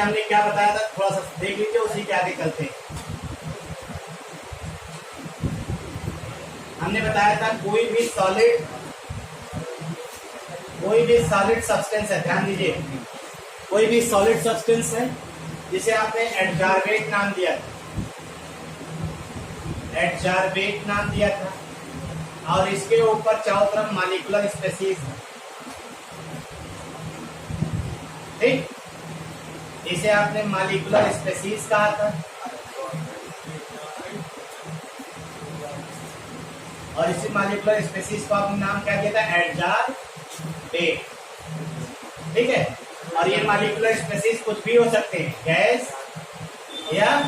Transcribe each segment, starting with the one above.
में हमने क्या बताया था, थोड़ा सा देख लीजिए, उसी के आगे चलते हैं। हमने बताया था कोई भी सॉलिड सब्सटेंस है, ध्यान दीजिए, कोई भी सॉलिड सब्सटेंस है जिसे आपने एडजार्बेट नाम दिया था, एडजार्बेट नाम दिया था, और इसके ऊपर चारों तरफ मॉलिक्यूलर स्पेसीज है, ठीक, इसे आपने मॉलिक्यूलर स्पेसीज कहा था, और इसी मॉलिक्यूलर स्पेसीज को आपने नाम क्या दिया था, एडजार्बेट, ठीक है। और ये मॉलिक्यूलर स्पेसीज कुछ भी हो सकते हैं, गैस या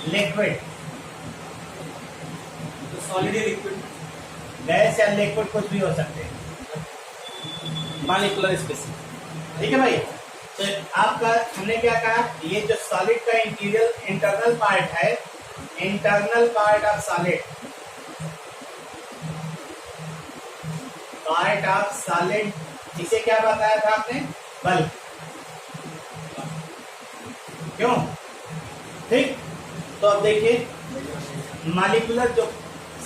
लिक्विड, तो सॉलिड या लिक्विड, गैस या लिक्विड कुछ भी हो सकते हैं मॉलिक्यूलर स्पेसीज, ठीक है भाई। तो आपका हमने क्या कहा, ये जो सॉलिड का इंटरनल पार्ट है, internal part of solid, part of solid, इसे क्या बताया था आपने, बल्क, क्यों, ठीक। तो अब देखिए मॉलिक्यूलर जो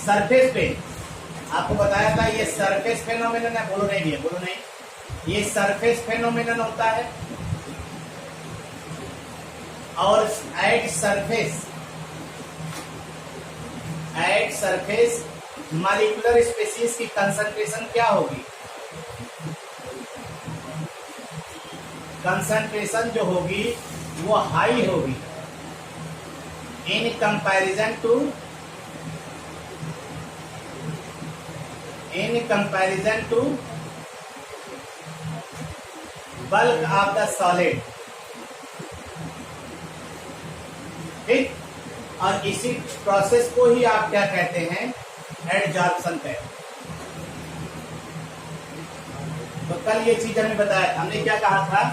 सरफेस पे आपको बताया था, ये सरफेस फेनोमेनन है, बोलो नहीं, बोलो नहीं, ये सरफेस फेनोमेनन होता है, और एट सरफेस मॉलिक्यूलर स्पेसीज की कंसंट्रेशन क्या होगी, कंसंट्रेशन जो होगी वो हाई होगी in comparison to bulk of the solid, ठीक। और इसी प्रोसेस को ही आप क्या कहते हैं, एडजॉर्प्शन कहते हैं। तो कल ये चीज हमने बताया था, हमने क्या कहा था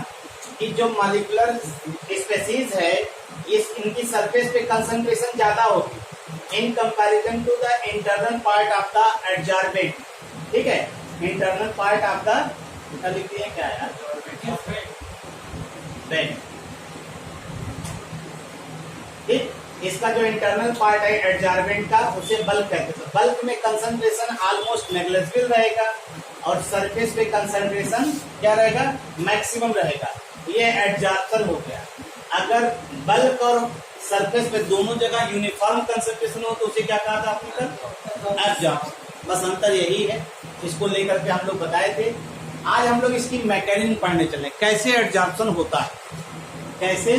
कि जो मॉलिक्यूलर स्पेसीज है, इनकी सरफेस पे कंसंट्रेशन ज्यादा होगी in comparison to the internal part of the adsorbate, ठीक है, इंटरनल पार्ट ऑफ द, लिखते हैं क्या है, ठीक। इसका जो इंटरनल पार्ट है एडजॉर्बेंट का, उसे बल्क कहते हैं। तो बल्क में कंसंट्रेशन ऑलमोस्ट नेग्लिजिबल रहेगा, और सरफेस पे कंसंट्रेशन क्या रहेगा, मैक्सिमम रहेगा, ये एडजॉर्प्शन हो गया। अगर बल्क और सरफेस पे दोनों जगह यूनिफॉर्म कंसंट्रेशन हो तो उसे क्या कहा था आपने कल, एब्जॉर्प्शन, बस अंतर यही है, इसको लेकर के हम लोग बताए थे। आज हम लोग इसकी मैकेनिज्म पढ़ने चले, कैसे एडजॉर्प्शन होता है, कैसे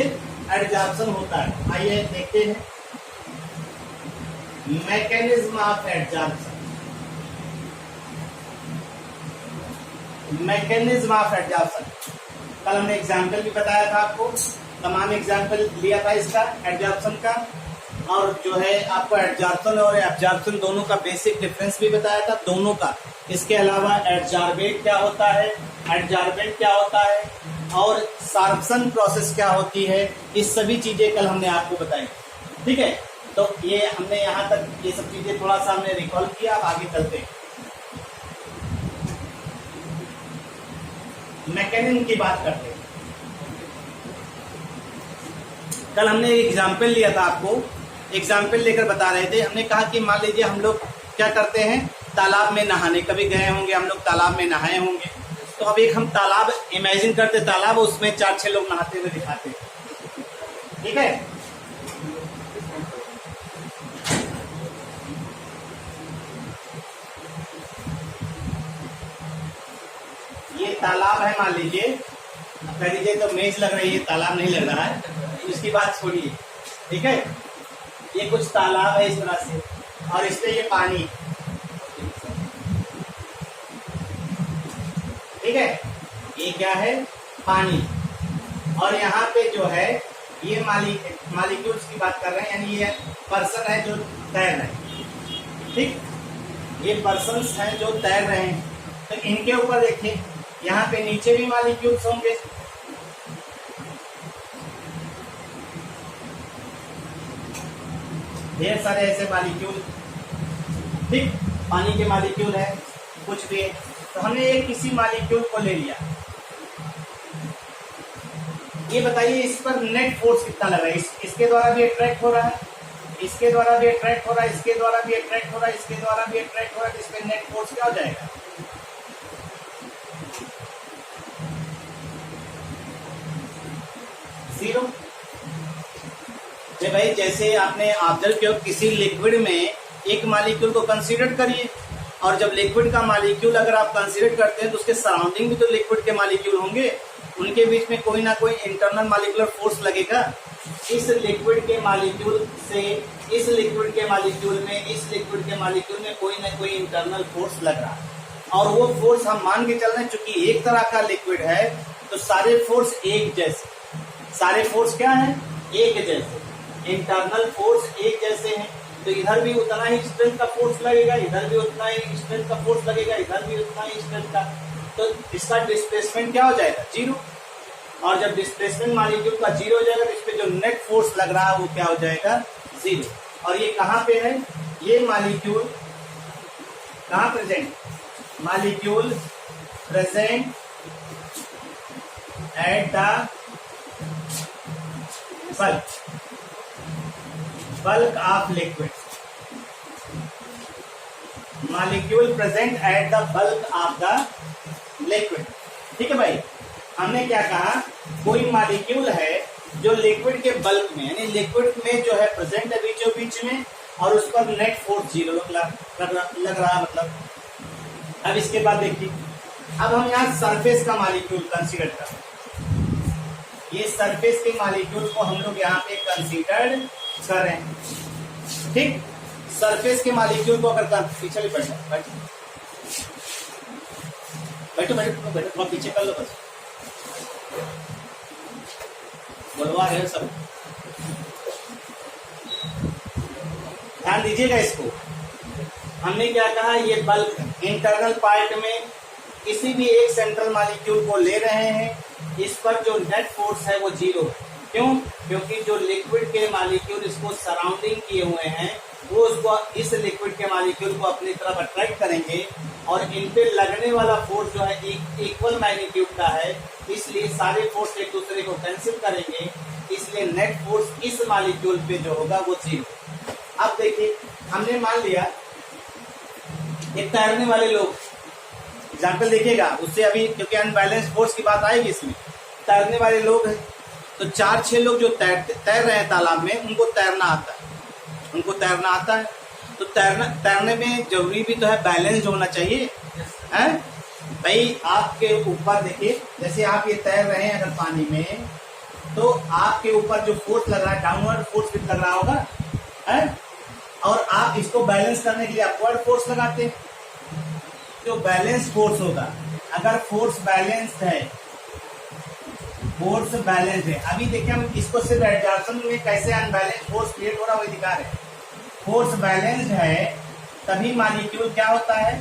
एडजॉर्प्शन होता है, आइए देखते हैं mechanism of adsorption. Mechanism of adsorption, कल हमने एग्जाम्पल भी बताया था आपको, तमाम एग्जाम्पल लिया था इसका एडजॉर्प्शन का, और जो है आपको एडजॉर्प्शन और एब्जॉर्प्शन दोनों का बेसिक डिफरेंस भी बताया था, दोनों का। इसके अलावा एडजॉर्बेट क्या होता है, एडजॉर्बेंट क्या होता है, और सार्प्शन प्रोसेस क्या होती है, इस सभी चीजें कल हमने आपको बताई, ठीक है। तो ये हमने यहाँ तक ये सब चीजें थोड़ा सा हमने रिकॉल किया, अब आगे चलते हैं, मैकेनिज्म की बात करते हैं। कल हमने एक एग्जाम्पल लिया था, आपको एग्जाम्पल लेकर बता रहे थे, हमने कहा कि मान लीजिए हम लोग क्या करते हैं, तालाब में नहाने कभी गए होंगे, हम लोग तालाब में नहाए होंगे, तो अब एक हम तालाब इमेजिन करते, तालाब, उसमें 4-6 लोग नहाते हुए दिखाते, ठीक है। ये तालाब है, मान लीजिए, कह लीजिए तो मेज लग रही है, तालाब नहीं लग रहा है, इसकी बात छोड़िए, ठीक है। ये कुछ तालाब है इस तरह से, और इसमें ये पानी, ठीक है, ये क्या है, पानी, और यहाँ पे जो है ये मालिक्यूल्स की बात कर रहे हैं, यानी ये पर्सन है जो तैर रहे हैं, ठीक, ये पर्सन्स हैं जो तैर रहे हैं। तो इनके ऊपर देखिए, यहाँ पे नीचे भी मालिक्यूल्स होंगे, ढेर सारे ऐसे मालिक्यूल, ठीक, पानी के मालिक्यूल है, कुछ भी है। तो हमने एक किसी मालिक्यूल को ले लिया, ये बताइए इस पर नेट फोर्स कितना लग रहा है? इसके द्वारा भी अट्रैक्ट हो रहा है, इसके द्वारा भी अट्रैक्ट हो रहा है, इसके द्वारा भी अट्रैक्ट हो रहा है, इसके द्वारा भी अट्रैक्ट हो रहा है, तो इस पर नेट फोर्स क्या हो जाएगा? जीरो। भाई जैसे आपने ऑब्जर्व किया किसी लिक्विड में एक मॉलिक्यूल को कंसीडर करिए, और जब लिक्विड का मॉलिक्यूल अगर आप कंसीडर करते हैं तो उसके सराउंडिंग भी तो लिक्विड के मॉलिक्यूल होंगे, उनके बीच में कोई ना कोई इंटरनल मॉलिक्यूलर फोर्स लगेगा। इस लिक्विड के मॉलिक्यूल से इस लिक्विड के मॉलिक्यूल में, इस लिक्विड के मॉलिक्यूल में कोई ना कोई इंटरनल फोर्स लग रहा है, और वो फोर्स हम मान के चल रहे हैं चूंकि एक तरह का लिक्विड है तो सारे फोर्स एक जैसे, सारे फोर्स क्या है? एक जैसे, इंटरनल फोर्स एक जैसे हैं, तो इधर भी उतना ही स्ट्रेंथ का फोर्स लगेगा, इधर भी उतना ही स्ट्रेंथ का फोर्स लगेगा, इधर भी उतना ही स्ट्रेंथ का, तो इसका डिस्प्लेसमेंट क्या हो जाएगा? जीरो। और जब डिस्प्लेसमेंट मॉलिक्यूल का जीरो हो जाएगा तो इस पे जो नेट फोर्स लग रहा है वो क्या हो जाएगा? जीरो। और ये कहाँ पे है? ये मॉलिक्यूल कहाँ present? Molecule present at the bulk of liquid, molecule present at the bulk of the liquid। ठीक है भाई, हमने क्या कहा? कोई मॉलिक्यूल है जो लिक्विड के बल्क में, यानी लिक्विड में जो है प्रेजेंट है बीचों बीच में, और उस पर नेट फोर्स जीरो लग रहा मतलब। अब इसके बाद देखिए, अब हम यहाँ सरफेस का मॉलिक्यूल कंसीडर करते हैं। ये सरफेस के मॉलिक्यूल को हम लोग यहाँ पे कंसीडर कर रहे हैं। ठीक, सरफेस के मॉलिक्यूल को अगर पीछे भी बैठो बैठो बैठो बैठो, थोड़ा पीछे कर लो बस, बोलवा रहे सब, ध्यान दीजिएगा इसको। हमने क्या कहा? ये बल्क इंटरनल पार्ट में किसी भी एक सेंट्रल मॉलिक्यूल को ले रहे हैं, इस पर जो नेट फोर्स है वो जीरो है। क्यों? क्योंकि जो लिक्विड के मॉलिक्यूल इसको सराउंडिंग किए हुए हैं वो उसको, इस लिक्विड के मॉलिक्यूल को अपनी तरफ अट्रैक्ट करेंगे, और इन पे लगने वाला फोर्स जो है इक्वल मैग्नीट्यूड का है, इसलिए सारे फोर्स एक दूसरे को कैंसिल करेंगे, इसलिए नेट फोर्स इस मॉलिक्यूल पे जो होगा वो जीरो। अब देखिए, हमने मान लिया एक तैरने वाले लोग, एग्जाम्पल देखिएगा उससे अभी, क्योंकि अनबैलेंस फोर्स की बात आएगी इसमें। तैरने वाले लोग हैं तो 4-6 लोग जो तैर रहे हैं तालाब में, उनको तैरना आता है, उनको तैरना आता है। तो तैरने में जरूरी भी तो है बैलेंस होना चाहिए, है भाई। आपके ऊपर देखिए, जैसे आप ये तैर रहे हैं अगर पानी में, तो आपके ऊपर जो फोर्स लग रहा है डाउनवर्ड फोर्स भी लग रहा होगा, है, और आप इसको बैलेंस करने के लिए अपवर्ड फोर्स लगाते हैं। जो बैलेंस फोर्स होगा, अगर फोर्स बैलेंस है, फोर्स बैलेंस है, अभी देखिए हम इसको सिर्फ एडजॉर्प्शन में कैसे अनबैलेंस फोर्स क्रिएट हो रहा है वो दिखा रहे हैं। फोर्स बैलेंस है तभी मॉलिक्यूल क्या होता है?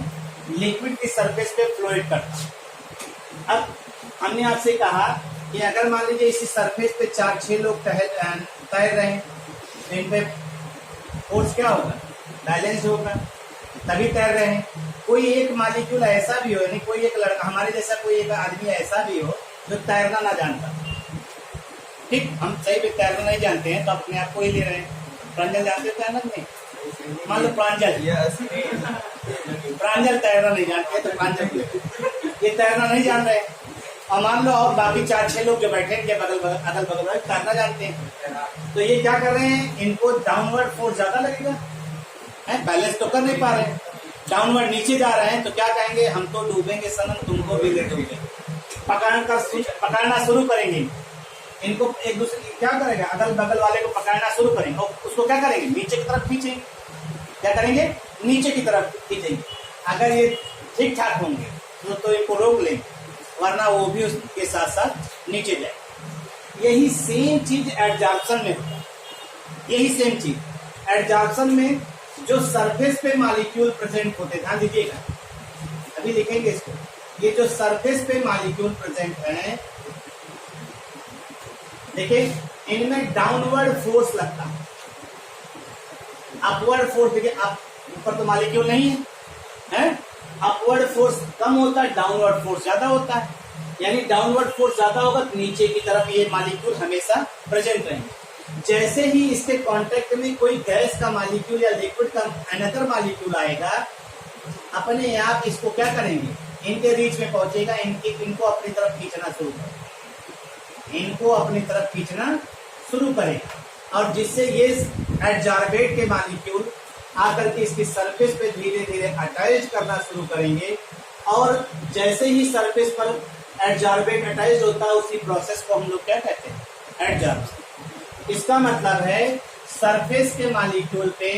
लिक्विड की सरफेस पे फ्लोट करता है। अब हमने आपसे कहा कि अगर मान लीजिए इसी सरफेस पे 4-6 लोग तैर रहे हैं, तो इन पे फोर्स क्या होगा? बैलेंस होगा, तभी तैर रहे हैं। कोई एक मॉलिक्यूल ऐसा भी हो, यानी कोई एक लड़का, हमारे जैसा कोई एक आदमी ऐसा भी हो जो तैरना ना जानता। ठीक, हम सही पे तैरना नहीं जानते हैं तो अपने आप को ही ले रहे हैं। प्रांजल जानते हो तैरना नहीं? मान लो प्रांजल तैरना नहीं जानते तो प्रांजल ये तैरना नहीं जान रहे, और मान लो और बाकी 4-6 लोग जो बैठे हैं अगल बगल में तैरना जानते हैं, तो ये क्या कर रहे हैं? इनको डाउनवर्ड फोर्स ज्यादा लगेगा, बैलेंस तो कर नहीं पा रहे हैं, डाउनवर्ड नीचे जा रहे हैं, तो क्या कहेंगे? हम तो डूबेंगे सनम, तुमको भी ले डूबेंगे। पकड़ना शुरू करेंगे इनको, एक दूसरे क्या करेगा? अगल बगल वाले को पकड़ना शुरू करेंगे, और उसको क्या करेंगे? नीचे की तरफ खींचेंगे। क्या करेंगे? नीचे की तरफ खींचेंगे। अगर ये ठीक ठाक होंगे तो इनको रोक लेंगे, वरना वो भी उसके साथ साथ नीचे जाए। यही सेम चीज एडजॉर्प्शन में होता है। यही सेम चीज एडजॉर्प्शन में जो सरफेस पे मॉलिक्यूल प्रेजेंट होते, ध्यान दीजिएगा, अभी लिखेंगे इसको। ये जो सरफेस पे मॉलिक्यूल प्रेजेंट है, देखिए इनमें डाउनवर्ड फोर्स लगता है, अपवर्ड फोर्स देखिए, आप ऊपर तो मॉलिक्यूल नहीं है, अपवर्ड फोर्स कम होता है, डाउनवर्ड फोर्स ज्यादा होता है। यानी डाउनवर्ड फोर्स ज्यादा होगा तो नीचे की तरफ ये मॉलिक्यूल हमेशा प्रेजेंट रहेंगे। जैसे ही इसके कांटेक्ट में कोई गैस का मॉलिक्यूल या लिक्विड का अनदर मॉलिक्यूल आएगा, अपने आप इसको क्या करेंगे, इनके रीच में पहुंचेगा, इनको अपनी तरफ खींचना शुरू करेगा, इनको अपनी तरफ खींचना शुरू करेगा, और जिससे ये एडजॉर्बेट के मॉलिक्यूल आकर के इसकी सरफेस पे धीरे धीरे अटैच करना शुरू करेंगे। और जैसे ही सरफेस पर एडजॉर्बेट अटैच होता है, उसी प्रोसेस को हम लोग क्या कहते हैं, एडजॉर्ब। इसका मतलब है सरफेस के मॉलिक्यूल पे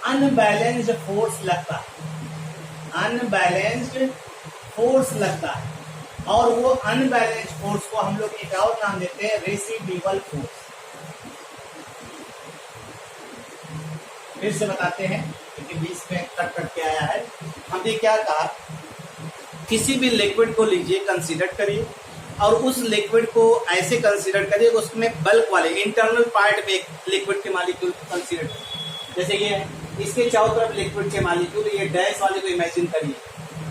अनबैलेंस्ड फोर्स लगता है, अनबैलेंस्ड फोर्स लगता है, और वो अनबैलेंस्ड फोर्स को हम लोग एक और नाम देते हैं रेसिड्यूअल फोर्स। फिर से बताते हैं क्योंकि बीच में कट के आया है। हमने क्या कहा, किसी भी लिक्विड को लीजिए, कंसीडर करिए, और उस लिक्विड को ऐसे कंसीडर करिए उसमें बल्क वाले इंटरनल पार्ट में एक लिक्विड के मॉलिक्यूल कंसीडर करिए। जैसे ये है, इसके चारों तरफ लिक्विड के मॉलिक्यूल, ये डैश वाले को इमेजिन करिए,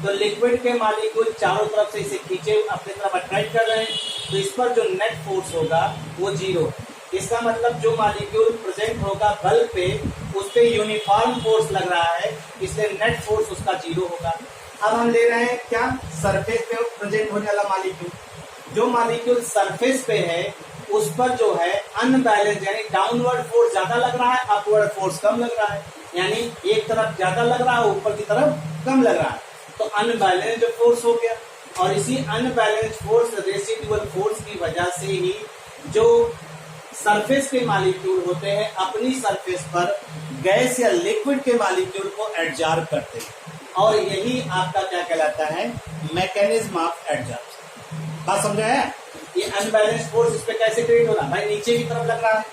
तो लिक्विड के मॉलिक्यूल चारों तरफ से इसे खींचे अपनी तरफ अट्रैक्ट कर रहे हैं, तो इस पर जो नेट फोर्स होगा वो जीरो है। इसका मतलब जो मॉलिक्यूल प्रेजेंट होगा बल्क पे, उस पे यूनिफॉर्म फोर्स लग रहा है, इसलिए नेट फोर्स उसका जीरो होगा। अब हम ले रहे हैं क्या, सरफेस पे प्रेजेंट होने वाला मॉलिक्यूल, जो मॉलिक्यूल सरफेस पे है उस पर जो है अनबैलेंस, यानी डाउनवर्ड फोर्स ज्यादा लग रहा है, अपवर्ड फोर्स कम लग रहा है, यानी एक तरफ ज्यादा लग रहा है, ऊपर की तरफ कम लग रहा है, तो अनबैलेंस्ड फोर्स हो गया। और इसी अनबैलेंस फोर्स, रेसिडुअल फोर्स की वजह से ही जो सरफेस के मॉलिक्यूल होते हैं अपनी सरफेस पर गैस या लिक्विड के मॉलिक्यूल को एडजॉर्ब करते हैं, और यही आपका क्या कहलाता है, मैकेनिज्म ऑफ एडजॉर्प्शन। बात समझा है? ये अनबैलेंस फोर्स इस पे कैसे क्रिएट हो रहा है, भाई नीचे की तरफ लग रहा है,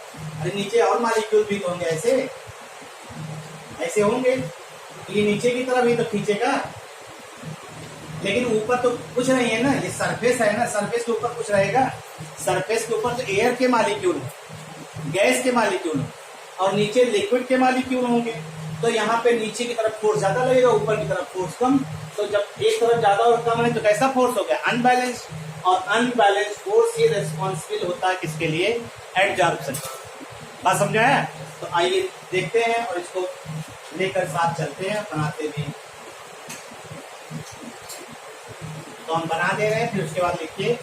अरे नीचे और मॉलिक्यूल भी तो होंगे, ऐसे ऐसे होंगे, तो ये नीचे की तरफ ही तो खींचेगा, लेकिन ऊपर तो कुछ नहीं है ना, ये सरफेस है ना, सरफेस के ऊपर कुछ रहेगा, सरफेस के ऊपर तो एयर के मॉलिक्यूल, गैस के मॉलिक्यूल, और नीचे लिक्विड के मॉलिक्यूल होंगे, तो यहाँ पे नीचे की तरफ फोर्स ज्यादा लगेगा, ऊपर की तरफ फोर्स कम, तो जब एक तरफ ज्यादा और कम है तो कैसा फोर्स हो गया, अनबैलेंस, और अनबैलेंस फोर्स ही रिस्पॉन्सिबल होता है किसके लिए, एडजॉर्प्शन। बात समझा है? तो आइए देखते हैं और इसको लेकर साथ चलते हैं, बनाते भी। तो हम बना दे रहे हैं, फिर उसके बाद लिखिए।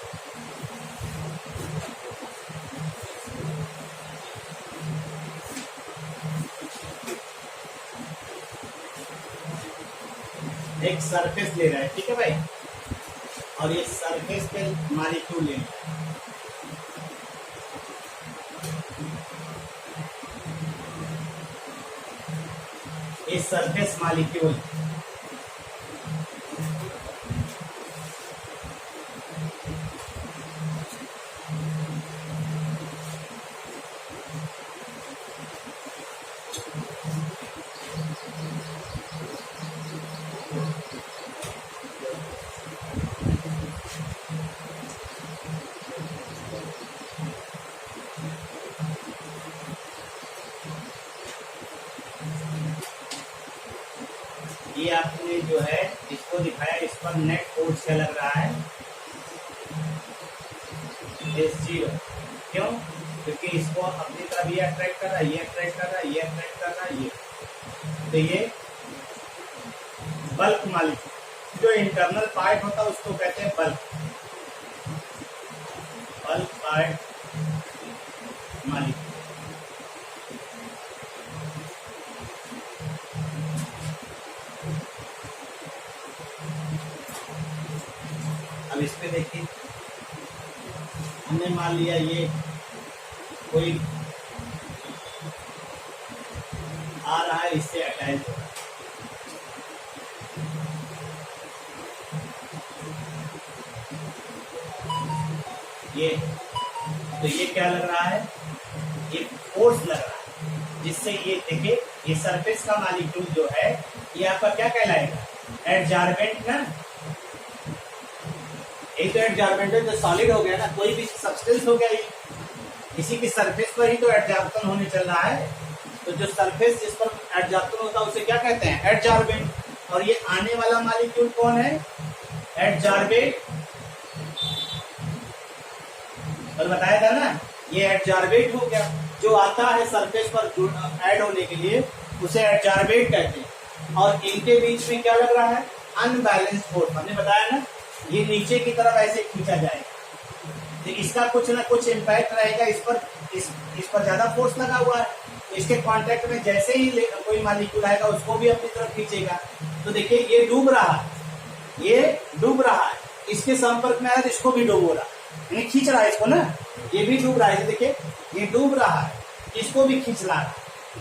एक सरफेस ले रहा है, ठीक है भाई, और ये सरफेस पे मॉलिक्यूल ले रहा है, ये सरफेस मॉलिक्यूल, ये आपने जो है इसको दिखाया, इस पर नेट फोर्स क्या लग रहा है, S0। क्यों? क्योंकि इसको अपनी तरफ ये अट्रैक्ट कर रहा है, ये अट्रैक्ट कर रहा है, ये अट्रैक्ट कर रहा है, ये, तो ये बल्क मॉलिक्यूल, जो इंटरनल पार्ट होता है उसको कहते हैं बल्क, बल्क पार्ट मॉलिक्यूल। अब इस पे देखिए, हमने मान लिया ये कोई आ रहा है, इससे अटैच हो रहा है, ये, तो ये क्या लग रहा है, ये फोर्स लग रहा है, जिससे ये देखिए, ये सरफेस का मॉलिक्यूल जो है ये आपका क्या कहलाएगा, एडजॉर्बेंट ना, एक तो एडजॉर्बेंट है तो सॉलिड हो गया ना, कोई भी सब्सटेंस हो गया, ये इसी की सरफेस पर ही तो एडजॉर्प्शन होने चल रहा है, तो जो सरफेस जिस पर एडजॉर्प्शन होता है उसे क्या कहते हैं, एडजॉर्बेंट। और ये आने वाला मॉलिक्यूल कौन है, एडजॉर्बेट, और बताया था ना, ये एडजॉर्बेट हो गया, जो आता है सरफेस पर ऐड होने के लिए उसे एडजॉर्बेट कहते हैं। और इनके बीच में क्या लग रहा है, अनबैलेंस फोर्स। हमने बताया ना, ये नीचे की तरफ ऐसे खींचा जाएगा तो इसका कुछ ना कुछ इम्पैक्ट रहेगा इस पर, इस पर ज्यादा फोर्स लगा हुआ है, इसके कांटेक्ट में जैसे ही कोई मॉलिक्यूल आएगा उसको भी अपनी तरफ खींचेगा। तो देखिए ये डूब रहा है, ये डूब रहा है, इसके संपर्क में आया तो इसको भी डूब रहा है, यानी खींच रहा है इसको ना, ये भी डूब रहा है। देखिए ये डूब रहा है, इसको भी खींच ला रहा है,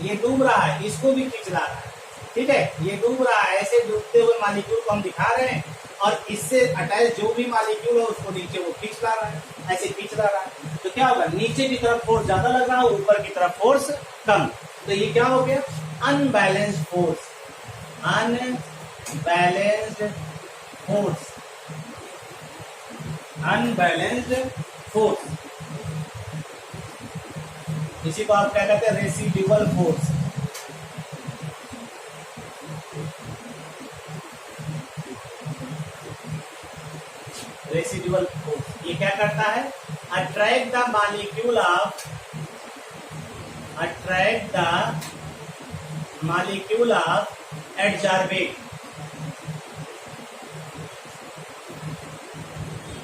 ये डूब रहा है, इसको भी खींच ला रहा है। ठीक है, ये डूब रहा है, ऐसे डूबते हुए मॉलिक्यूल को हम दिखा रहे हैं और इससे अटैच जो भी मॉलिक्यूल है उसको नीचे वो खींच ला रहा है, ऐसे खींच ला रहा है। तो क्या होगा, नीचे की तरफ फोर्स ज्यादा लग रहा है, ऊपर की तरफ फोर्स कम। तो ये क्या हो गया, unbalanced force, unbalanced force, unbalanced force. इसी को आप क्या कहते हैं, रेसिड्यूअल फोर्स। रेसिड्यूअल फोर्स ये क्या करता है, attract the molecule of, attract the molecule of adsorbate.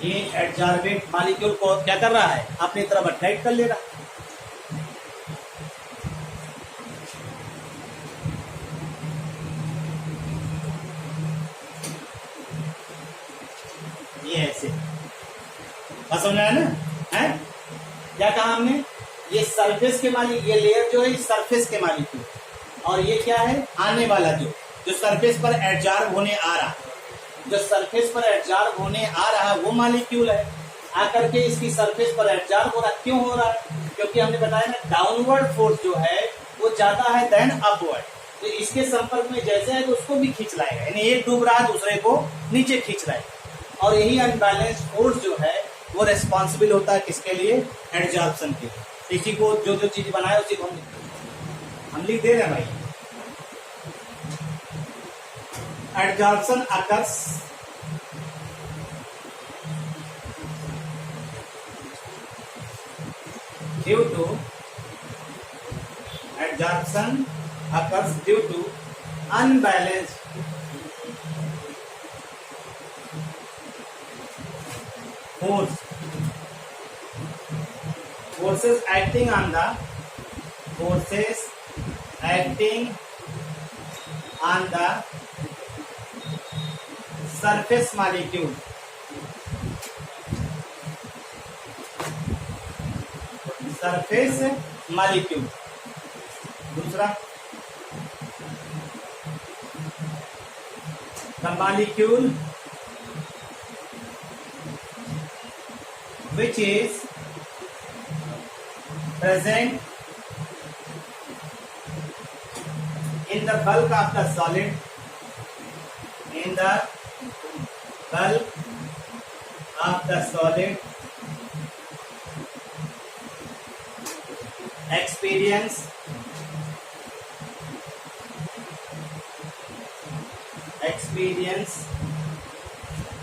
ये एडजॉर्बेट मॉलिक्यूल को क्या कर रहा है, अपनी तरफ अट्रैक्ट कर ले रहा है। ये ऐसे समझ आया ना, है क्या कहा हमने, ये सरफेस के मालिक, ये लेयर जो है सरफेस के मॉलिक्यूल, और ये क्या है, आने वाला जो सरफेस पर एडजॉर्ब होने आ रहा, जो सरफेस पर एडजॉर्ब होने आ रहा है वो मॉलिक्यूल है, आकर के इसकी सरफेस पर एडजॉर्ब हो रहा। क्यों हो रहा है, क्योंकि हमने बताया ना, डाउनवर्ड फोर्स जो है वो ज्यादा है देन अपवर्ड। तो इसके संपर्क में जैसे है तो उसको भी खींच लाएगा, यानी एक डूब रहा है दूसरे को नीचे खींच लाएगा। और यही अनबैलेंस फोर्स जो है वो रेस्पॉन्सिबल होता है किसके लिए, एडजॉर्प्शन के। इसी को जो जो चीज बनाए उसी को हम लिख दे रहे हैं भाई। Adsorption occurs due to, adsorption occurs due to unbalanced force, forces acting on the, forces acting on the surface molecule, surface molecule। दूसरा, the molecule which is present in the bulk of the solid, in the bulk of the solid,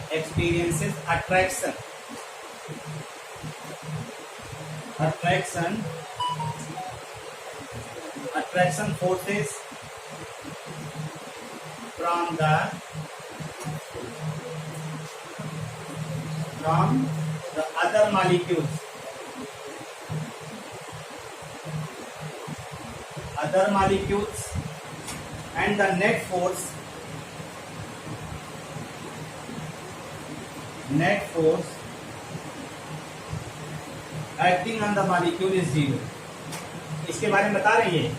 experiences attraction, attraction forces from the other molecules, and the net force acting on the molecule is zero। इसके बारे में बता रही है,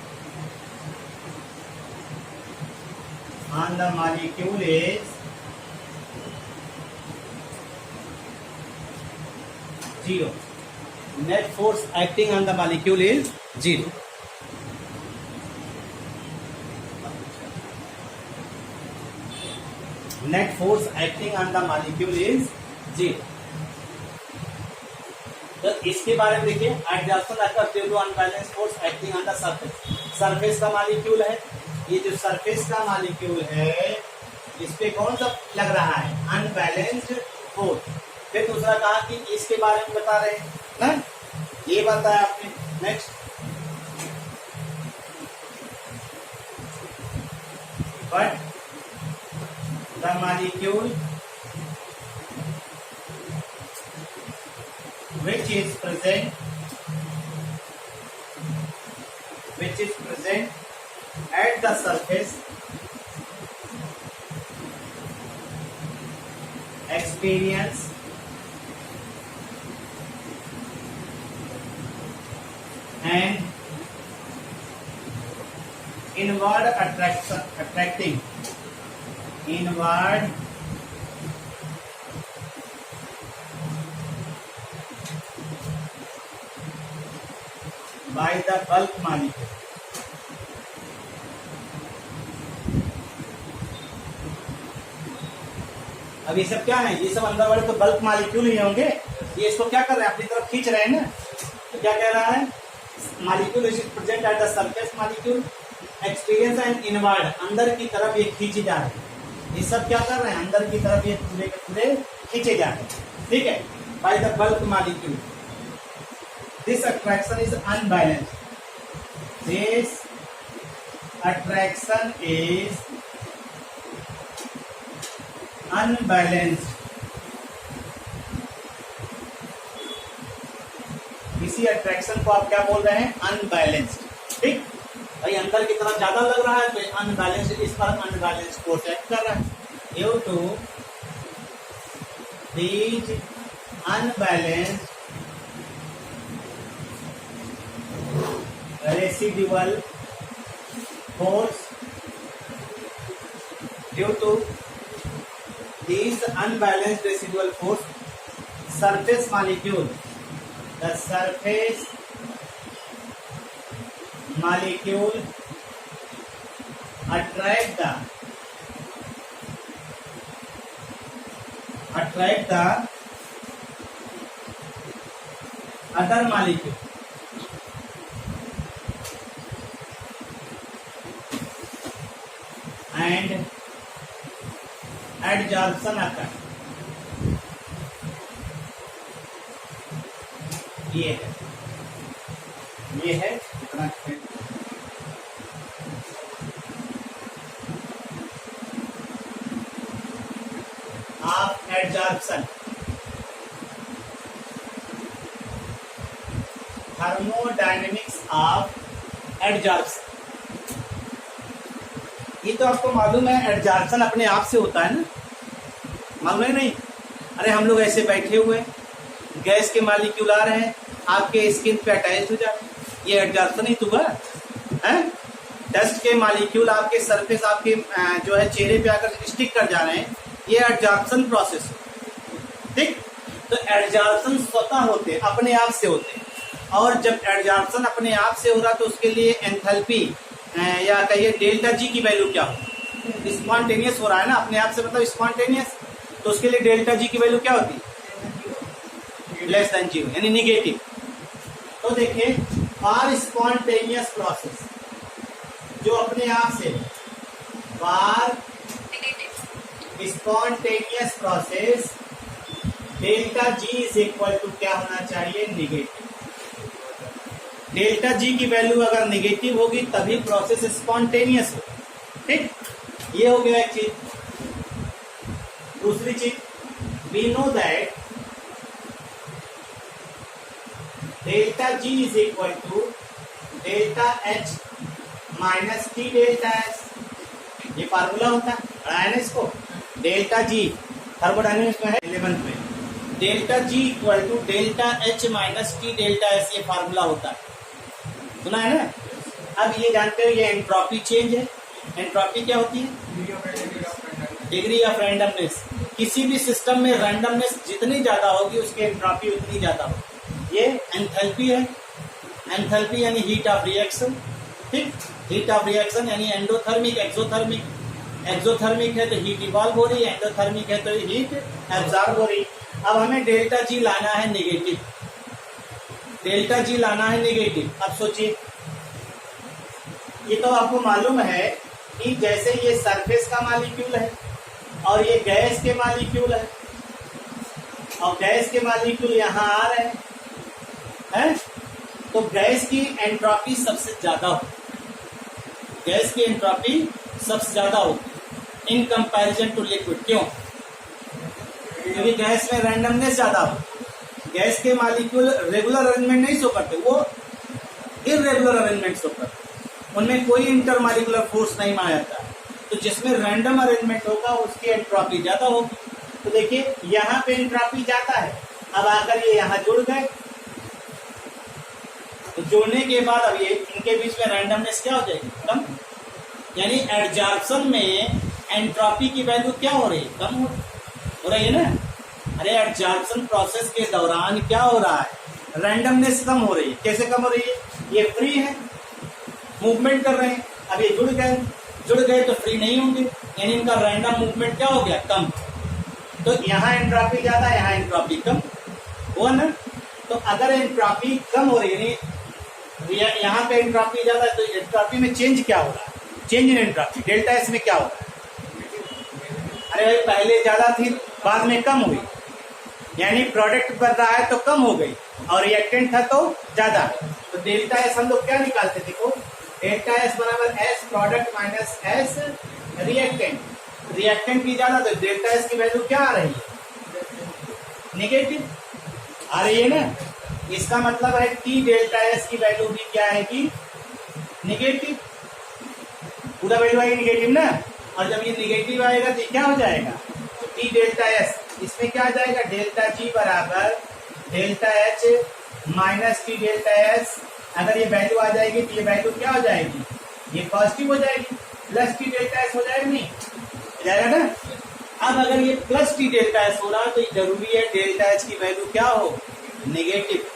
on the molecule is zero, net force acting on the molecule is zero। net force acting on the molecule is zero। तो इसके बारे में देखिए, adsorption occurs due to unbalance force acting on the surface. Surface का molecule है, ये जो surface का मॉलिक्यूल है इस पे कौन सा लग रहा है, अनबैलेंस्ड फोर्स। फिर दूसरा कहा कि इसके बारे में बता रहे हैं, ना, ये बताया आपने। Next, but the molecule which is present at the surface experience and inward attracting inward by the bulk molecule. अब ये सब क्या है, ये सब अंदर वाले तो बल्क मॉलिक्यूल ही होंगे। ये इसको क्या कर रहे हैं, अपनी तरफ खींच रहे हैं ना। तो क्या कह रहा है, molecule is present at the surface molecule experience and inward, अंदर की तरफ ये खींचे जा रहे हैं। ये सब क्या कर रहे हैं, अंदर की तरफ ये पूरे के पूरे खींचे जा रहे हैं। ठीक है, by the bulk molecule. This attraction is unbalanced. This attraction is unbalanced. इसी अट्रैक्शन को आप क्या बोल रहे हैं, अनबैलेंस्ड। ठीक, भाई अंदर की तरफ ज्यादा लग रहा है तो अनबैलेंस्ड, इस पर अनबैलेंस्ड फोर्स एक्ट कर रहा है। Due to these unbalanced residual force, due to these unbalanced residual force, surface molecule, the surface molecule attract the other molecule and adsorption आता है। ये है इतना आप एडजॉर्प्शन, थर्मोडायनेमिक्स ऑफ एडजॉर्प्शन। ये तो आपको मालूम है, एडजॉर्प्शन अपने आप से होता है ना, मालूम है नहीं? अरे हम लोग ऐसे बैठे हुए हैं, गैस के मॉलिक्यूल आ रहे हैं, आपके स्किन पे अटैच हो जाते हैं, ये एडजॉर्प्शन ही तो हुआ है। डस्ट के मॉलिक्यूल आपके सरफेस, आपके जो है चेहरे पे आकर स्टिक कर जा रहे हैं, ये एडजॉर्प्शन प्रोसेस। ठीक, तो एडजॉर्प्शन स्वतः होते हैं, अपने आप से होते हैं। और जब एडजॉर्प्शन अपने आप से हो रहा तो उसके लिए एंथैल्पी या कहिए डेल्टा जी की वैल्यू क्या हो, स्पॉन्टेनियस हो रहा है ना, अपने आप से मतलब स्पॉन्टेनियस, तो उसके लिए डेल्टा जी की वैल्यू क्या होती है, लेस देन जीरो, यानी निगेटिव। तो देखिए, फॉर स्पॉन्टेनियस प्रोसेस जो अपने आप से, for spontaneous process delta G is equal to क्या होना चाहिए, निगेटिव। डेल्टा जी की वैल्यू अगर निगेटिव होगी तभी प्रोसेस स्पॉन्टेनियस हो। ठीक, ये हो गया एक चीज। दूसरी चीज, we know that delta G is equal to delta H minus T delta S, ये फार्मूला होता है, पढ़ाया ना इसको। डेल्टा जी थर्मोडायनेमिक्स में है 11th में, delta G equal to delta H minus T delta S, ये फार्मूला होता है, सुना है ना। अब ये जानते हो ये एंट्रोपी चेंज है। एंट्रोपी क्या होती है, डिग्री ऑफ रैंडमनेस। किसी भी सिस्टम में रैंडमनेस जितनी ज्यादा होगी उसकी एंट्रोपी उतनी ज्यादा होगी। ये एंथैल्पी है, एंथैल्पी यानी हीट ऑफ रिएक्शन। ठीक, हीट ऑफ रिएक्शन यानी एंडोथर्मिक, एक्सोथर्मिक। एक्सोथर्मिक है तो हीट इवॉल्व हो रही है, एंडोथर्मिक है तो हीट एब्जॉर्ब हो रही है। अब हमें डेल्टा जी लाना है निगेटिव, डेल्टा जी लाना है निगेटिव। अब सोचिए, ये तो आपको मालूम है कि जैसे ये सरफेस का मॉलिक्यूल है और ये गैस के मॉलिक्यूल है, और गैस के मॉलिक्यूल यहाँ आ रहे हैं, है। तो गैस की एंट्रोपी सबसे ज्यादा होती है, गैस की एंट्रोपी सबसे ज्यादा होती है इन कंपैरिजन टू लिक्विड। क्यों? क्योंकि गैस में रैंडमनेस ज्यादा होती है। गैस के मॉलिक्यूल रेगुलर अरेंजमेंट नहीं शो करते, वो इरेगुलर अरेंजमेंट शो करते, उनमें कोई इंटरमॉलिक्यूलर फोर्स नहीं माना जाता। तो जिसमें रैंडम अरेंजमेंट होगा उसकी एंट्रोपी ज्यादा होगी। तो देखिए यहाँ पे एंट्रोपी ज्यादा है, अब आकर ये यहाँ जुड़ गए, तो जुड़ने के बाद अब ये इनके बीच में रैंडमनेस क्या हो जाएगी? कम। यानी एडजॉर्प्शन में एंट्रोपी की वैल्यू क्या हो रही है? कम हो रही है ना। अरे एडजॉर्प्शन प्रोसेस के दौरान क्या हो रहा है? रैंडमनेस कम हो रही है। कैसे कम हो रही है? ये फ्री है, मूवमेंट कर रहे हैं, अब ये जुड़ गए तो फ्री नहीं होंगे, यानी इनका रैंडम मूवमेंट क्या हो गया? कम। तो यहाँ एंट्रोपी ज्यादा, यहाँ एंट्रोपी कम हुआ ना। तो अगर एंट्रोपी कम हो रही है, यहाँ पे एंट्रोपी ज्यादा है, तो एंट्रोपी में चेंज क्या हो रहा है? Change in entropy delta S में क्या हो रहा है? अरे भाई पहले ज्यादा थी, बाद में कम हुई, यानी प्रोडक्ट बन रहा है तो कम हो गई, और रिएक्टेंट था तो ज्यादा। तो डेल्टा एस हम लोग क्या निकालते? देखो डेल्टा एस बराबर S product minus S reactant. Reactant की ज्यादा तो डेल्टा एस की वैल्यू क्या आ रही है? नेगेटिव आ रही है ना। इसका मतलब है टी डेल्टा एस की वैल्यू भी क्या है कि नेगेटिव, पूरा वैल्यू आएगी नेगेटिव ना। और जब ये नेगेटिव आएगा तो क्या हो जाएगा? तो टी डेल्टा एस इसमें क्या आ जाएगा? डेल्टा जी बराबर delta H minus T delta S. अगर ये वैल्यू आ जाएगी तो ये वैल्यू क्या हो जाएगी? ये पॉजिटिव हो जाएगी, प्लस टी डेल्टा एस हो जाएगा, नहीं हो जाएगा ना। अब अगर ये प्लस टी डेल्टा एस हो रहा है तो जरूरी है डेल्टा एच की वैल्यू क्या हो? नेगेटिव।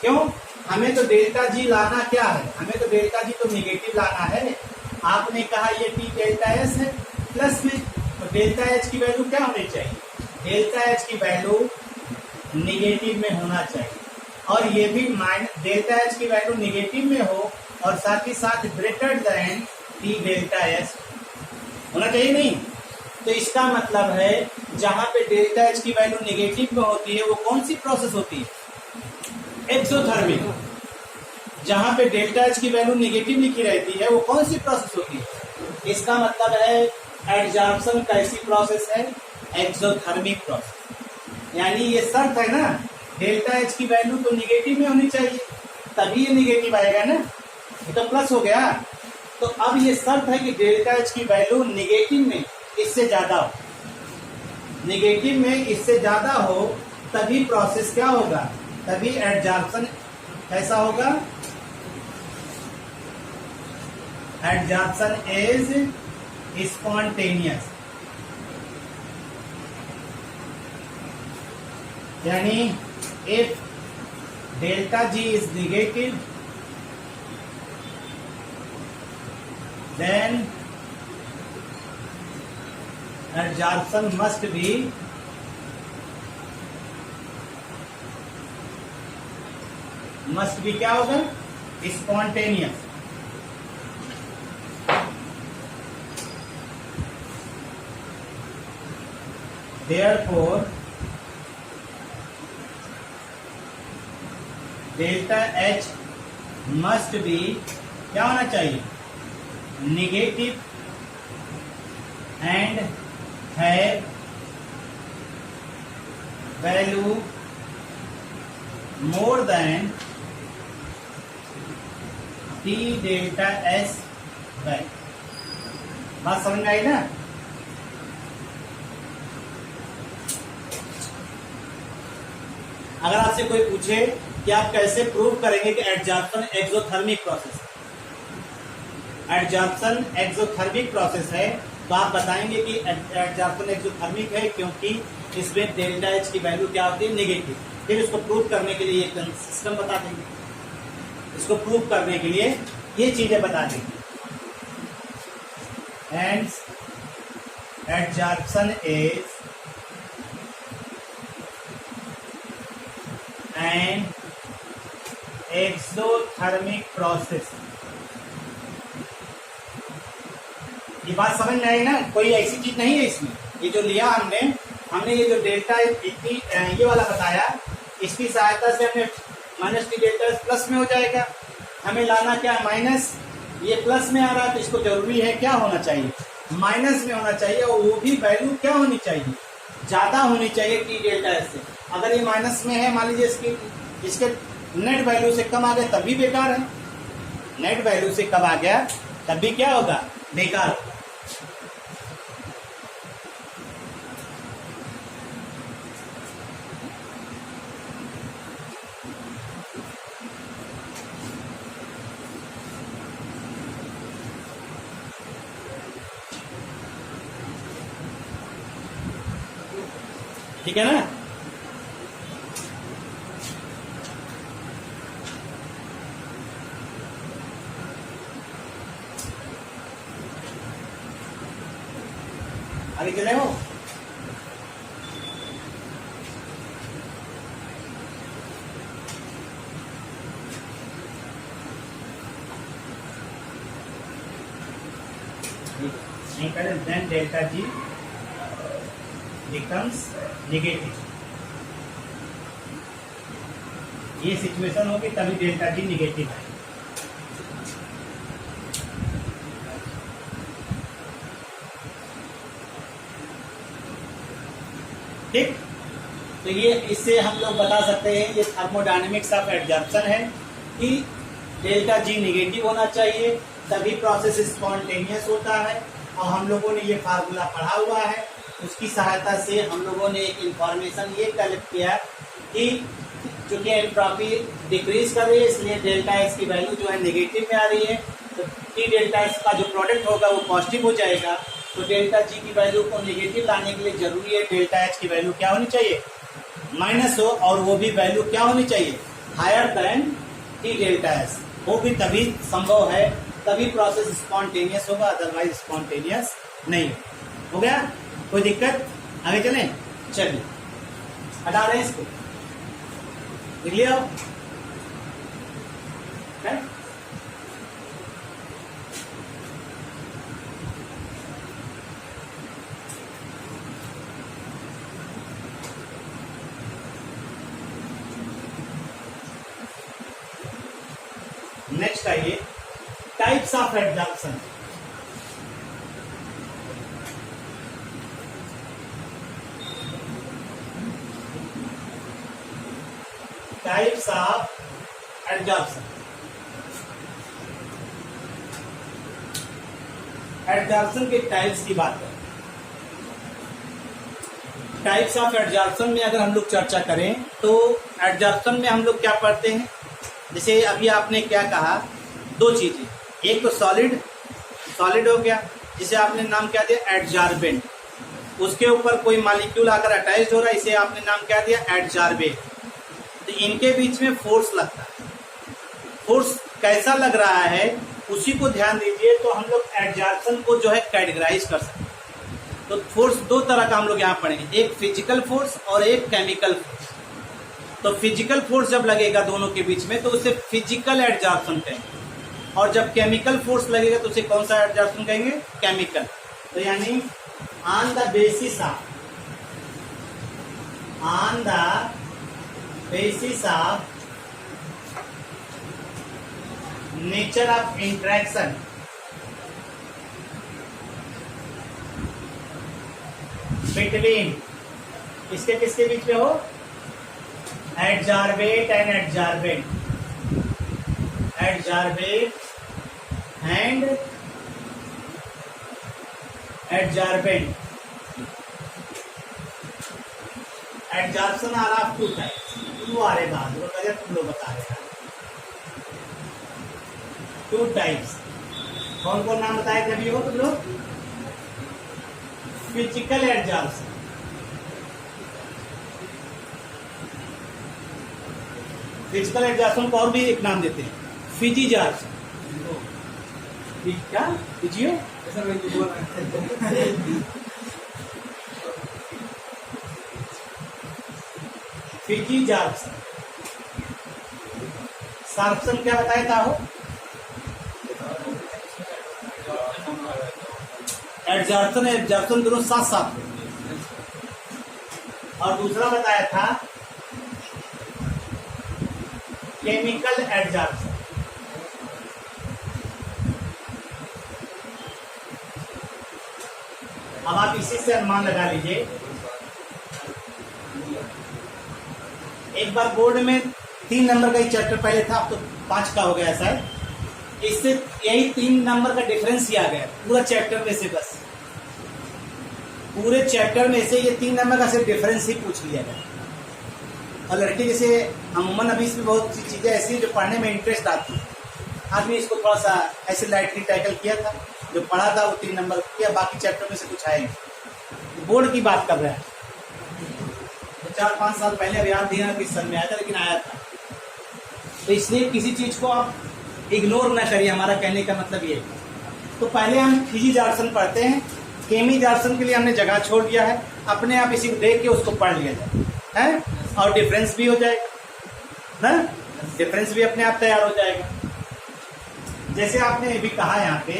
क्यों? हमें तो डेल्टा जी लाना क्या है? हमें तो डेल्टा जी तो नेगेटिव लाना है। आपने कहा ये टी डेल्टा एस है प्लस में, तो डेल्टा एच की वैल्यू क्या होनी चाहिए? डेल्टा एच की वैल्यू नेगेटिव में होना चाहिए, और ये भी माइनस डेल्टा एच की वैल्यू नेगेटिव में हो और साथ ही साथ greater than T delta S होना चाहिए, नहीं। तो इसका मतलब है जहां पे डेल्टा एच की वैल्यू नेगेटिव में होती है वो कौन सी प्रोसेस होती है? एक्सोथर्मिक। जहां पे डेल्टा एच की वैल्यू नेगेटिव लिखी रहती है वो कौन सी प्रोसेस होती है? इसका मतलब है एडजॉर्प्शन कैसी प्रोसेस है? Exothermic process. यानी ये शर्त है ना, डेल्टा एच की वैल्यू तो नेगेटिव में होनी चाहिए, तभी ये नेगेटिव आएगा ना। ये तो प्लस हो गया। तो अब ये शर्त है कि डेल्टा एच की वैल्यू नेगेटिव में इससे ज्यादा हो, नेगेटिव में इससे ज्यादा हो, तभी प्रोसेस क्या होगा? तभी एडजॉर्प्शन कैसा होगा? Adsorption is spontaneous. यानी if delta G is negative then adsorption must be क्या होगा? Spontaneous. therefore delta H must be क्या होना चाहिए? Negative and have value more than T delta S value. बात समझ में आई ना? अगर आपसे कोई पूछे कि आप कैसे प्रूव करेंगे कि adsorption exothermic process, adsorption exothermic process है, तो आप बताएंगे कि एडजॉर्प्शन एक्सोथर्मिक है क्योंकि इसमें डेल्टा एच की वैल्यू क्या होती है? नेगेटिव। फिर इसको प्रूव करने के लिए एक सिस्टम बता देंगे, इसको प्रूव करने के लिए ये चीजें बता देंगे। And adsorption is an exothermic process. ये बात समझ में आई ना? कोई ऐसी चीज नहीं है इसमें। ये जो लिया हमने ये जो डेल्टा ये वाला बताया, इसकी सहायता से हमने minus T delta S plus में हो जाएगा। हमें लाना क्या, माइनस। ये प्लस में आ रहा है तो इसको जरूरी है क्या होना चाहिए, माइनस में होना चाहिए, और वो भी वैल्यू क्या होनी चाहिए, ज्यादा होनी चाहिए टी डेल्टा एस से। अगर ये माइनस में है, मान लीजिए इसके नेट वैल्यू से कम आ गया तब भी बेकार है, नेट वैल्यू से कम आ गया तब भी क्या होगा, बेकार होगा। ठीक है ना। आगे चले हो, then delta G becomes negative। ये सिचुएशन होगी तभी डेल्टा जी निगेटिव है। ठीक, तो ये इससे हम लोग बता सकते हैं, ये थर्मोडायनेमिक्स ऑफ एडजॉर्प्शन है कि डेल्टा जी निगेटिव होना चाहिए तभी प्रोसेस स्पॉन्टेनियस होता है। और हम लोगों ने ये फार्मूला पढ़ा हुआ है, उसकी सहायता से हम लोगों ने एक इंफॉर्मेशन ये कलेक्ट किया कि चूंकि एंट्रोपी डिक्रीज कर रही है इसलिए डेल्टा एस की वैल्यू जो है नेगेटिव में आ रही है, तो टी डेल्टा एस का जो प्रोडक्ट होगा वो पॉजिटिव हो जाएगा। तो डेल्टा जी की वैल्यू को नेगेटिव लाने के लिए जरूरी है डेल्टा एच की वैल्यू क्या होनी चाहिए, माइनस हो, और वो भी वैल्यू क्या होनी चाहिए, higher than T delta S. वो भी तभी संभव है, तभी प्रोसेस स्पॉन्टेनियस होगा, अदरवाइज स्पॉन्टेनियस नहीं हो गया। कोई दिक्कत, आगे चलें, चलिए हटा रहे हैं इसको, लिख लिया है? नेक्स्ट आइए, types of adsorption. Types of adsorption. Adsorption के टाइप्स की बात करें, टाइप्स ऑफ एडजॉर्प्शन में अगर हम लोग चर्चा करें तो एडजॉर्प्शन में हम लोग क्या पढ़ते हैं, जैसे अभी आपने क्या कहा, दो चीजें, एक तो सॉलिड, सॉलिड हो गया जिसे आपने नाम क्या दिया, एडजॉर्बेंट, उसके ऊपर कोई मॉलिक्यूल आकर अटैच हो रहा है, इसे आपने नाम क्या दिया, एडजॉर्बेट। तो इनके बीच में फोर्स लगता है, फोर्स कैसा लग रहा है उसी को ध्यान दीजिए, तो हम लोग एडजॉर्प्शन को जो है कैटेगराइज कर सकते हैं। तो फोर्स दो तरह का हम लोग यहाँ पढ़ेंगे, एक फिजिकल फोर्स और एक केमिकल फोर्स। तो फिजिकल फोर्स जब लगेगा दोनों के बीच में तो उसे फिजिकल एडजॉर्प्शन कहेंगे, और जब केमिकल फोर्स लगेगा तो उसे कौन सा एडजॉर्प्शन कहेंगे, केमिकल। तो यानी on the basis of nature of interaction between, इसके किसके बीच में हो, adsorbate and adsorbent, adsorbate and adsorbent. Adsorption आ रहा टू टाइप्स, टू आ रहे बात अगर तुम लोग बता रहे, टू टाइप्स। कौन कौन नाम बताए थे अभी हो तुम लोग, फिजिकल एडजॉर्प्शन, फिजिकल एडजॉर्प्शन को और भी एक नाम देते हैं, फिजिजॉर्प्शन। क्या फिजियो, फिजिजॉर्प्शन। सॉर्प्शन क्या बताया था हो, एडजॉर्प्शन एब्जॉर्प्शन दोनों साथ साथ, और दूसरा बताया था केमिकल एडजॉर्प्शन। अब आप इसी से अनुमान लगा लीजिए। एक बार बोर्ड में 3 नंबर का ही चैप्टर पहले था, अब तो 5 का हो गया सर। इससे यही 3 नंबर का डिफरेंस ही आ गया पूरा चैप्टर में से। बस पूरे चैप्टर में से ये 3 नंबर का सिर्फ डिफरेंस ही पूछ लिया गया। और लड़के जैसे अमूमन अभी इसमें बहुत सी चीजें ऐसी जो पढ़ने में इंटरेस्ट आती है, आदमी इसको थोड़ा सा ऐसे लाइटली टैकल किया था, जो पढ़ा था वो 3 नंबर किया, बाकी चैप्टर में से कुछ आएंगे। बोर्ड की बात कर रहे हैं, तो 4-5 साल पहले अब याद नहीं किस सन में आया था, लेकिन आया था। तो इसलिए किसी चीज को आप इग्नोर ना करिए, हमारा कहने का मतलब ये। तो पहले हम फिजिजॉर्प्शन पढ़ते हैं, केमिजॉर्प्शन के लिए हमने जगह छोड़ दिया है, अपने आप इसी को देख के उसको पढ़ लिया जाए है, और डिफरेंस भी हो जाएगा ना, डिफरेंस भी अपने आप तैयार हो जाएगा। जैसे आपने अभी कहा यहाँ पे,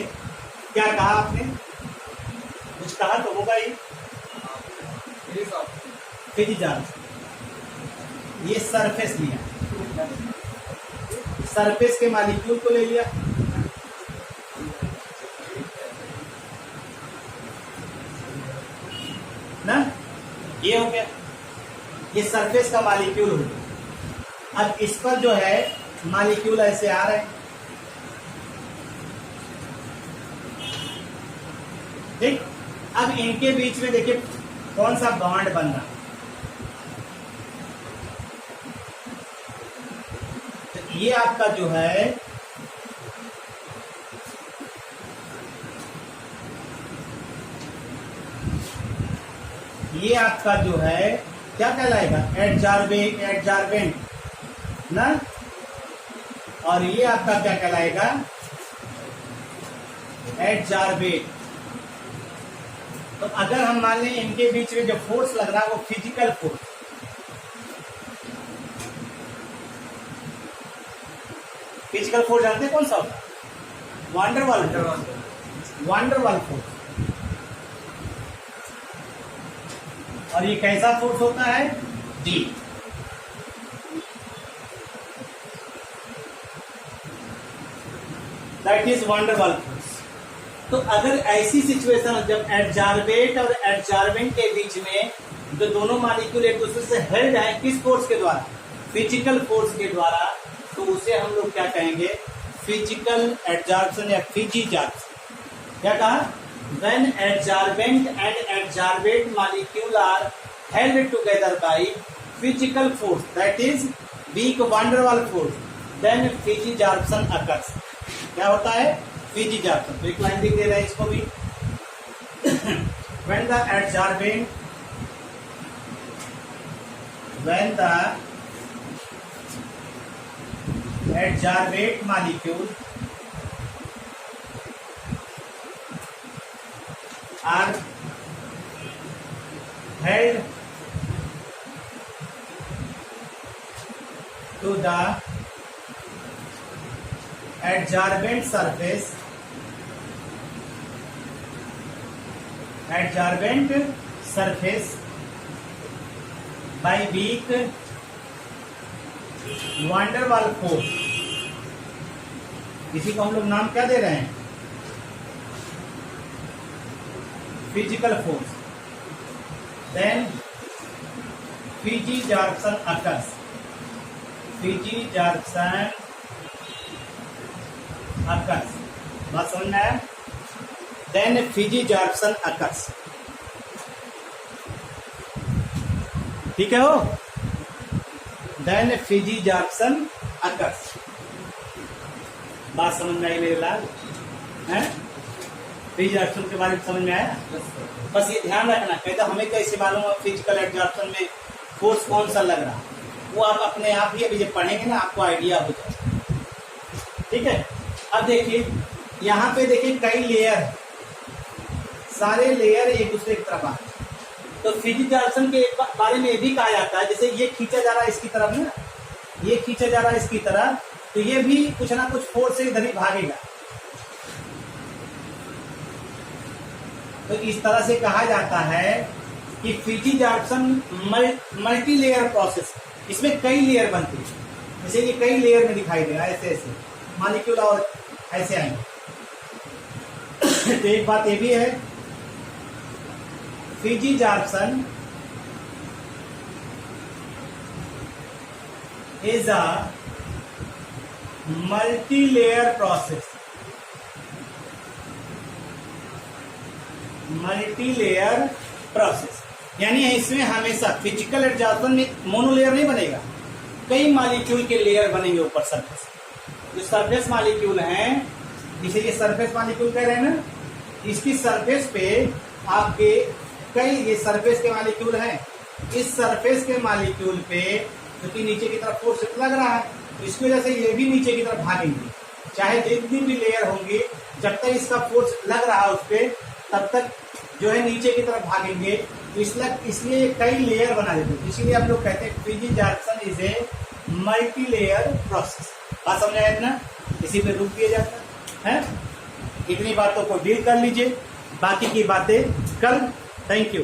क्या कहा आपने, कुछ कहा तो होगा ही। फिजिजॉर्प्शन, ये सरफेस लिया, सरफेस के मॉलिक्यूल को ले लिया, ना, ये हो गया, ये सरफेस का मॉलिक्यूल हो गया। अब इस पर जो है मॉलिक्यूल ऐसे आ रहे हैं, ठीक। अब इनके बीच में देखिए कौन सा बॉन्ड बन रहा है, तो ये आपका जो है ये आपका जो है क्या कहलाएगा, एडजॉर्बेंट ना, और ये आपका क्या कहलाएगा, एडजॉर्बेट। तो अगर हम मान लें इनके बीच में जो फोर्स लग रहा है वो फिजिकल फोर्स, फिजिकल फोर्स जानते हैं कौन सा होता है, वांडरवाल फोर्स। और ये कैसा फोर्स होता है, जी, दैट इज वांडरवाल फोर्स। तो अगर ऐसी सिचुएशन जब एडजॉर्बेट और एडजॉर्बेंट के बीच में जो दोनों मॉलिक्यूल एक दूसरे से हेल्ड है, किस फोर्स के द्वारा, फिजिकल फोर्स के द्वारा, तो उसे हम लोग क्या कहेंगे, फिजिकल एडजॉर्प्शन या फिजिजॉर्प्शन। क्या कहा, when adsorbent and adsorbate molecule are held together by physical force, that is weak van der Waals force, then फिजिजॉर्प्शन occurs। क्या होता है, फिजिजॉर्प्शन। तो एक लाइन लिख दे रहे हैं इसको भी, when the adsorbate molecule are held to the adsorbent surface by weak van der Waals force। इसी को हम लोग नाम क्या दे रहे हैं, physical force, then physisorption occurs, physisorption occurs, बात समझ में आया, देन फिजिजॉर्प्शन occurs, ठीक है हो, देन फिजिजॉर्प्शन occurs। बात समझ में आई मेरे लाल, है फिजिजॉर्प्शन के बारे में समझ में आया। बस ये ध्यान रखना, कहता हमें कैसे मालूम है फिजिकल एडजॉर्प्शन में फोर्स कौन सा लग रहा, वो आप अपने आप ही अभी जब पढ़ेंगे ना आपको आइडिया हो जाएगा, ठीक है। अब देखिए यहाँ पे देखिए कई लेयर, सारे लेयर एक दूसरे की तरफ आते, तो फिजिजॉर्प्शन के बारे में ये भी कहा जाता है, जैसे ये खींचा जा रहा है इसकी तरफ ना, ये खींचा जा रहा है इसकी तरफ, तो ये भी कुछ ना कुछ फोर्स से इधर ही भागेगा। तो इस तरह से कहा जाता है कि फिजिजॉर्प्शन मल्टी लेयर प्रोसेस, इसमें कई लेयर बनती है, जैसे ये कई लेयर में दिखाई दे रहा है, ऐसे ऐसे मॉलिक्यूल और ऐसे आएंगे। तो एक बात ये भी है, फिजी-जॉर्पसन is a multi-layer process. Multi-layer process यानी इसमें हमेशा फिजिकल एडजॉर्प्शन में मोनोलेयर नहीं बनेगा, कई मॉलिक्यूल के लेयर बनेंगे ऊपर सरफेस। जो सरफेस मॉलिक्यूल हैं, जिसे ये सरफेस मॉलिक्यूल कह रहे हैं ना, इसकी सरफेस पे आपके कई ये सरफेस के मॉलिक्यूल हैं। इस सरफेस के मॉलिक्यूल पे क्योंकि नीचे की तरफ फोर्स लग रहा है, तो इसकी वजह से ये भी नीचे की तरफ भागेंगे, चाहे जितनी भी लेयर होंगी, जब तक इसका फोर्स लग रहा है उस पर, तब तक जो है नीचे की तरफ भागेंगे। तो इसलिए ये कई लेयर बना देते हैं। इसीलिए हम लोग कहते हैं physisorption is a multi layer process. बात समझ आया ना? इसी पे रुक दिया जाता है। इतनी बातों को डील कर लीजिए, बाकी की बातें कल। Thank you.